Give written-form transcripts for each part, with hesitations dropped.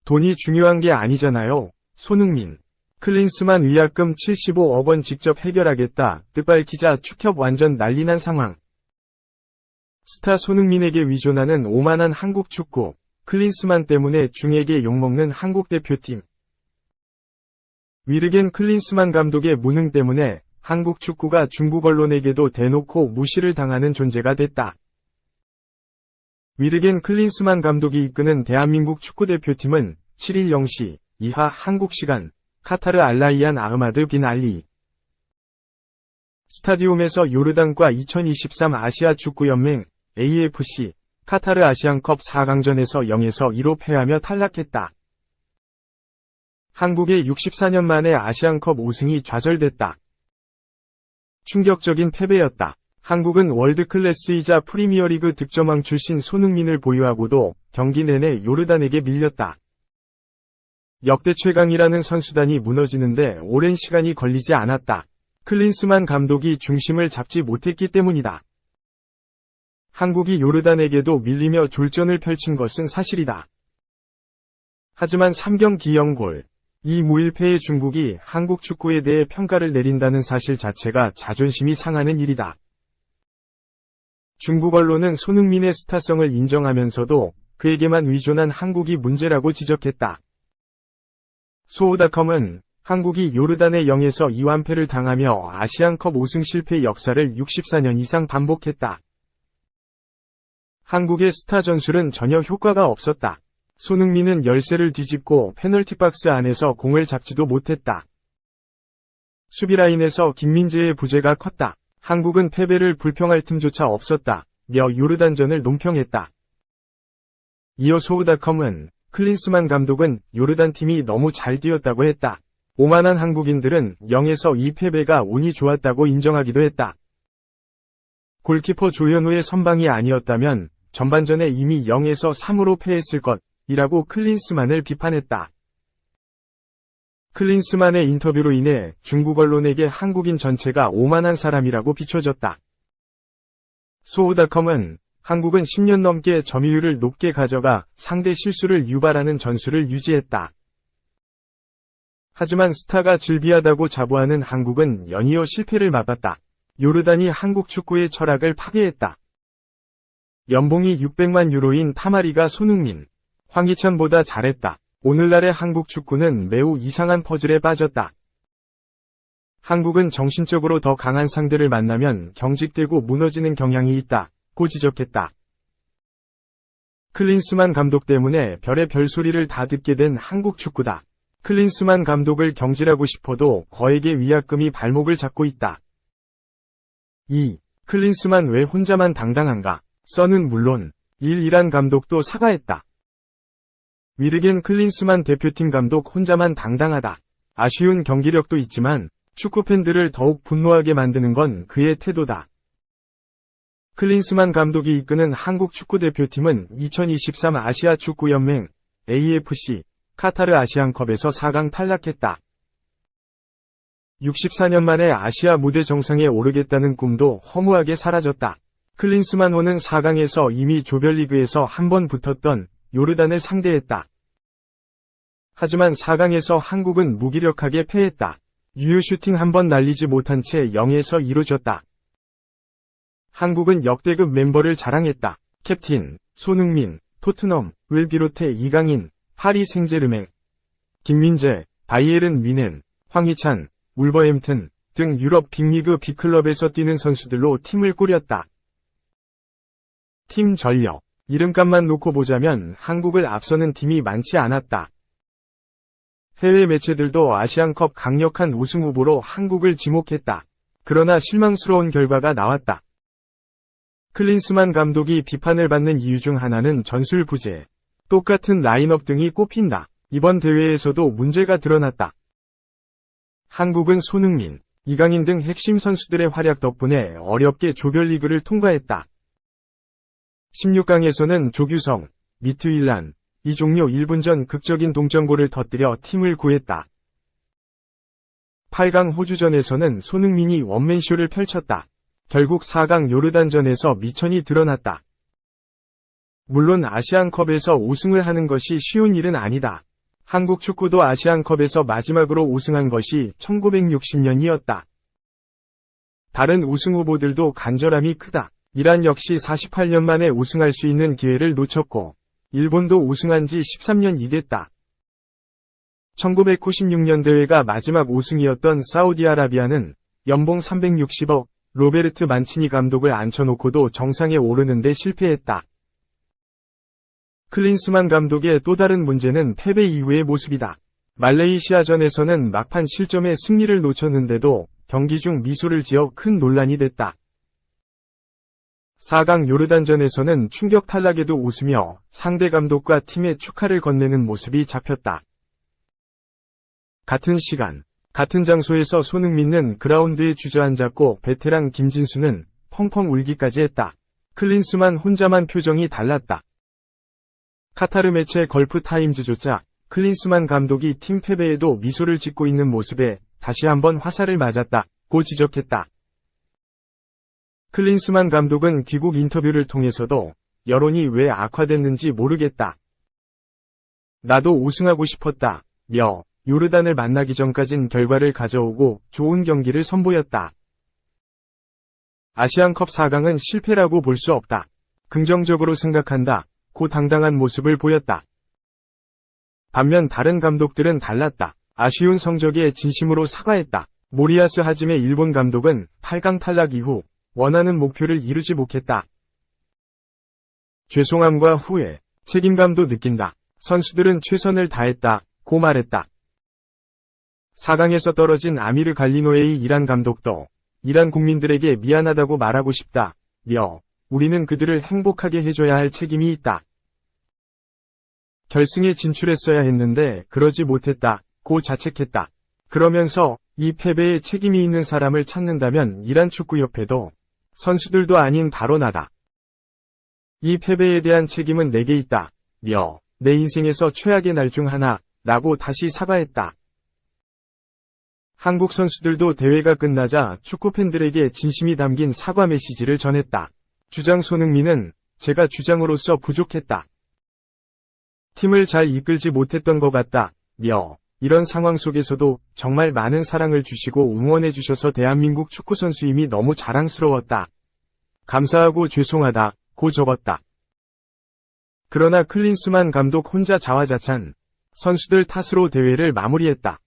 돈이 중요한 게 아니잖아요. 손흥민. 클린스만 위약금 75억 원 직접 해결하겠다. 뜻밝히자 축협 완전 난리난 상황. 스타 손흥민에게 위존하는 오만한 한국 축구. 클린스만 때문에 중에게 욕먹는 한국 대표팀. 위르겐 클린스만 감독의 무능 때문에 한국 축구가 중국 언론에게도 대놓고 무시를 당하는 존재가 됐다. 위르겐 클린스만 감독이 이끄는 대한민국 축구대표팀은 7일 0시 이하 한국 시간 카타르 알라이안 아흐마드 빈 알리 스타디움에서 요르단과 2023 아시아 축구연맹 AFC 카타르 아시안컵 4강전에서 0에서 2로 패하며 탈락했다. 한국의 64년 만에 아시안컵 우승이 좌절됐다. 충격적인 패배였다. 한국은 월드클래스이자 프리미어리그 득점왕 출신 손흥민을 보유하고도 경기 내내 요르단에게 밀렸다. 역대 최강이라는 선수단이 무너지는데 오랜 시간이 걸리지 않았다. 클린스만 감독이 중심을 잡지 못했기 때문이다. 한국이 요르단에게도 밀리며 졸전을 펼친 것은 사실이다. 하지만 3경기 0골, 이 무일패의 중국이 한국 축구에 대해 평가를 내린다는 사실 자체가 자존심이 상하는 일이다. 중국 언론은 손흥민의 스타성을 인정하면서도 그에게만 위존한 한국이 문제라고 지적했다. 소우닷컴은 한국이 요르단의 0에서 2완패를 당하며 아시안컵 우승 실패 역사를 64년 이상 반복했다. 한국의 스타 전술은 전혀 효과가 없었다. 손흥민은 열세를 뒤집고 페널티박스 안에서 공을 잡지도 못했다. 수비라인에서 김민재의 부재가 컸다. 한국은 패배를 불평할 틈조차 없었다. 며 요르단전을 논평했다. 이어 소우닷컴은 클린스만 감독은 요르단 팀이 너무 잘 뛰었다고 했다. 오만한 한국인들은 0에서 2 패배가 운이 좋았다고 인정하기도 했다. 골키퍼 조현우의 선방이 아니었다면 전반전에 이미 0에서 3으로 패했을 것이라고 클린스만을 비판했다. 클린스만의 인터뷰로 인해 중국 언론에게 한국인 전체가 오만한 사람이라고 비춰졌다. 소우닷컴은 한국은 10년 넘게 점유율을 높게 가져가 상대 실수를 유발하는 전술을 유지했다. 하지만 스타가 즐비하다고 자부하는 한국은 연이어 실패를 맛봤다. 요르단이 한국 축구의 철학을 파괴했다. 연봉이 600만 유로인 타마리가 손흥민, 황희찬보다 잘했다. 오늘날의 한국 축구는 매우 이상한 퍼즐에 빠졌다. 한국은 정신적으로 더 강한 상대를 만나면 경직되고 무너지는 경향이 있다고 지적했다. 클린스만 감독 때문에 별의 별소리를 다 듣게 된 한국 축구다. 클린스만 감독을 경질하고 싶어도 거액의 위약금이 발목을 잡고 있다. 2. 클린스만 왜 혼자만 당당한가? 써는 물론 이란 감독도 사과했다. 위르겐 클린스만 대표팀 감독 혼자만 당당하다. 아쉬운 경기력도 있지만 축구팬들을 더욱 분노하게 만드는 건 그의 태도다. 클린스만 감독이 이끄는 한국 축구대표팀은 2023 아시아 축구연맹 AFC 카타르 아시안컵에서 4강 탈락했다. 64년 만에 아시아 무대 정상에 오르겠다는 꿈도 허무하게 사라졌다. 클린스만호는 4강에서 이미 조별리그에서 한 번 붙었던 요르단을 상대했다. 하지만 4강에서 한국은 무기력하게 패했다. 유효 슈팅 한 번 날리지 못한 채 0에서 2로 졌다. 한국은 역대급 멤버를 자랑했다. 캡틴, 손흥민, 토트넘을 비롯해 이강인, 파리 생제르맹, 김민재, 바이에른 뮌헨, 황희찬, 울버햄튼 등 유럽 빅리그 B클럽에서 뛰는 선수들로 팀을 꾸렸다. 팀 전력, 이름값만 놓고 보자면 한국을 앞서는 팀이 많지 않았다. 해외 매체들도 아시안컵 강력한 우승 후보로 한국을 지목했다. 그러나 실망스러운 결과가 나왔다. 클린스만 감독이 비판을 받는 이유 중 하나는 전술 부재, 똑같은 라인업 등이 꼽힌다. 이번 대회에서도 문제가 드러났다. 한국은 손흥민, 이강인 등 핵심 선수들의 활약 덕분에 어렵게 조별리그를 통과했다. 16강에서는 조규성, 미투일란, 이종료 1분 전 극적인 동점골을 터뜨려 팀을 구했다. 8강 호주전에서는 손흥민이 원맨쇼를 펼쳤다. 결국 4강 요르단전에서 미천이 드러났다. 물론 아시안컵에서 우승을 하는 것이 쉬운 일은 아니다. 한국 축구도 아시안컵에서 마지막으로 우승한 것이 1960년이었다. 다른 우승 후보들도 간절함이 크다. 이란 역시 48년 만에 우승할 수 있는 기회를 놓쳤고, 일본도 우승한 지 13년이 됐다. 1996년 대회가 마지막 우승이었던 사우디아라비아는 연봉 360억, 로베르트 만치니 감독을 앉혀놓고도 정상에 오르는데 실패했다. 클린스만 감독의 또 다른 문제는 패배 이후의 모습이다. 말레이시아전에서는 막판 실점에 승리를 놓쳤는데도 경기 중 미소를 지어 큰 논란이 됐다. 4강 요르단전에서는 충격 탈락에도 웃으며 상대 감독과 팀에 축하를 건네는 모습이 잡혔다. 같은 시간, 같은 장소에서 손흥민은 그라운드에 주저앉았고 베테랑 김진수는 펑펑 울기까지 했다. 클린스만 혼자만 표정이 달랐다. 카타르 매체 걸프 타임즈조차 클린스만 감독이 팀 패배에도 미소를 짓고 있는 모습에 다시 한번 화살을 맞았다고 지적했다. 클린스만 감독은 귀국 인터뷰를 통해서도 여론이 왜 악화됐는지 모르겠다. 나도 우승하고 싶었다. 며 요르단을 만나기 전까진 결과를 가져오고 좋은 경기를 선보였다. 아시안컵 4강은 실패라고 볼 수 없다. 긍정적으로 생각한다. 고 당당한 모습을 보였다. 반면 다른 감독들은 달랐다. 아쉬운 성적에 진심으로 사과했다. 모리야스 하짐의 일본 감독은 8강 탈락 이후 원하는 목표를 이루지 못했다. 죄송함과 후회, 책임감도 느낀다. 선수들은 최선을 다했다. 고 말했다. 4강에서 떨어진 아미르 갈리노에이 이란 감독도 이란 국민들에게 미안하다고 말하고 싶다. 며 우리는 그들을 행복하게 해줘야 할 책임이 있다. 결승에 진출했어야 했는데 그러지 못했다. 고 자책했다. 그러면서 이 패배에 책임이 있는 사람을 찾는다면 이란 축구협회도 선수들도 아닌 바로 나다. 이 패배에 대한 책임은 내게 있다. 며 내 인생에서 최악의 날 중 하나 라고 다시 사과했다. 한국 선수들도 대회가 끝나자 축구팬들에게 진심이 담긴 사과 메시지를 전했다. 주장 손흥민은 제가 주장으로서 부족했다. 팀을 잘 이끌지 못했던 것 같다. 며 이런 상황 속에서도 정말 많은 사랑을 주시고 응원해 주셔서 대한민국 축구선수임이 너무 자랑스러웠다. 감사하고 죄송하다. 고 적었다. 그러나 클린스만 감독 혼자 자화자찬, 선수들 탓으로 대회를 마무리했다.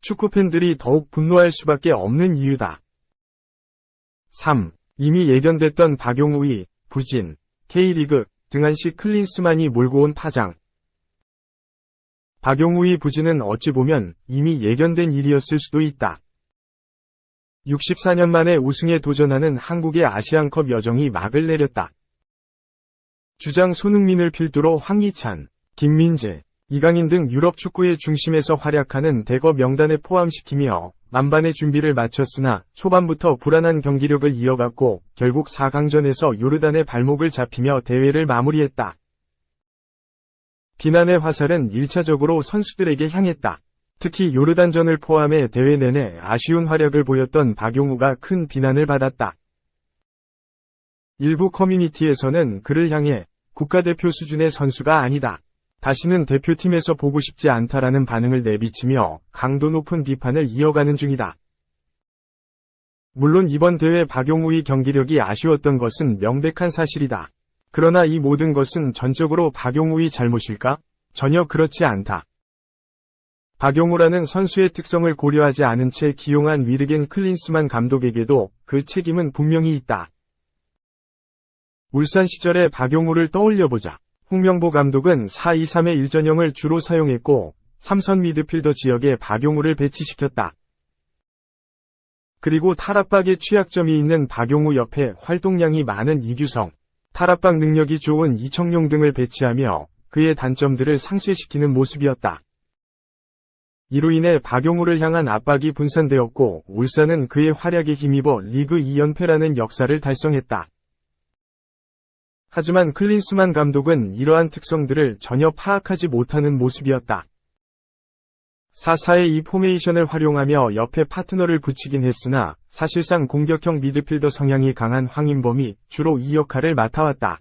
축구팬들이 더욱 분노할 수밖에 없는 이유다. 3. 이미 예견됐던 박용우의 부진, K리그, 등한시 클린스만이 몰고 온 파장. 박용우의 부진은 어찌 보면 이미 예견된 일이었을 수도 있다. 64년 만에 우승에 도전하는 한국의 아시안컵 여정이 막을 내렸다. 주장 손흥민을 필두로 황희찬, 김민재, 이강인 등 유럽 축구의 중심에서 활약하는 대거 명단에 포함시키며 만반의 준비를 마쳤으나 초반부터 불안한 경기력을 이어갔고 결국 4강전에서 요르단의 발목을 잡히며 대회를 마무리했다. 비난의 화살은 1차적으로 선수들에게 향했다. 특히 요르단전을 포함해 대회 내내 아쉬운 활약을 보였던 박용우가 큰 비난을 받았다. 일부 커뮤니티에서는 그를 향해 국가대표 수준의 선수가 아니다. 다시는 대표팀에서 보고 싶지 않다라는 반응을 내비치며 강도 높은 비판을 이어가는 중이다. 물론 이번 대회 박용우의 경기력이 아쉬웠던 것은 명백한 사실이다. 그러나 이 모든 것은 전적으로 박용우의 잘못일까? 전혀 그렇지 않다. 박용우라는 선수의 특성을 고려하지 않은 채 기용한 위르겐 클린스만 감독에게도 그 책임은 분명히 있다. 울산 시절의 박용우를 떠올려보자. 홍명보 감독은 4-2-3의 1전형을 주로 사용했고 3선 미드필더 지역에 박용우를 배치시켰다. 그리고 탈압박에 취약점이 있는 박용우 옆에 활동량이 많은 이규성, 탈압박 능력이 좋은 이청용 등을 배치하며 그의 단점들을 상쇄시키는 모습이었다. 이로 인해 박용우를 향한 압박이 분산되었고 울산은 그의 활약에 힘입어 리그 2연패라는 역사를 달성했다. 하지만 클린스만 감독은 이러한 특성들을 전혀 파악하지 못하는 모습이었다. 4-4의 이 포메이션을 활용하며 옆에 파트너를 붙이긴 했으나 사실상 공격형 미드필더 성향이 강한 황인범이 주로 이 역할을 맡아왔다.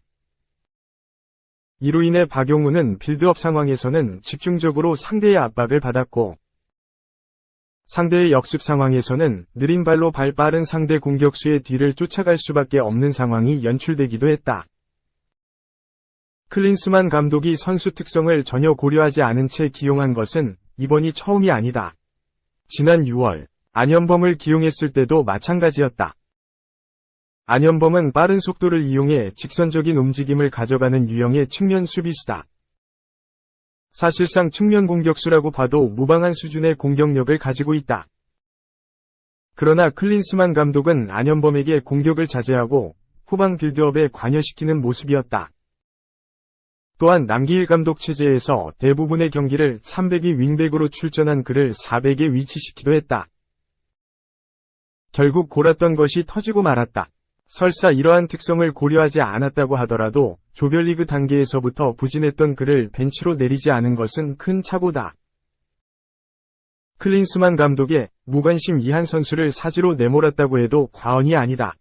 이로 인해 박용우는 빌드업 상황에서는 집중적으로 상대의 압박을 받았고, 상대의 역습 상황에서는 느린 발로 발 빠른 상대 공격수의 뒤를 쫓아갈 수밖에 없는 상황이 연출되기도 했다. 클린스만 감독이 선수 특성을 전혀 고려하지 않은 채 기용한 것은 이번이 처음이 아니다. 지난 6월 안현범을 기용했을 때도 마찬가지였다. 안현범은 빠른 속도를 이용해 직선적인 움직임을 가져가는 유형의 측면 수비수다. 사실상 측면 공격수라고 봐도 무방한 수준의 공격력을 가지고 있다. 그러나 클린스만 감독은 안현범에게 공격을 자제하고 후방 빌드업에 관여시키는 모습이었다. 또한 남기일 감독 체제에서 대부분의 경기를 300이 윙백으로 출전한 그를 400에 위치시키기도 했다. 결국 골았던 것이 터지고 말았다. 설사 이러한 특성을 고려하지 않았다고 하더라도 조별리그 단계에서부터 부진했던 그를 벤치로 내리지 않은 것은 큰 착오다. 클린스만 감독의 무관심 이한 선수를 사지로 내몰았다고 해도 과언이 아니다.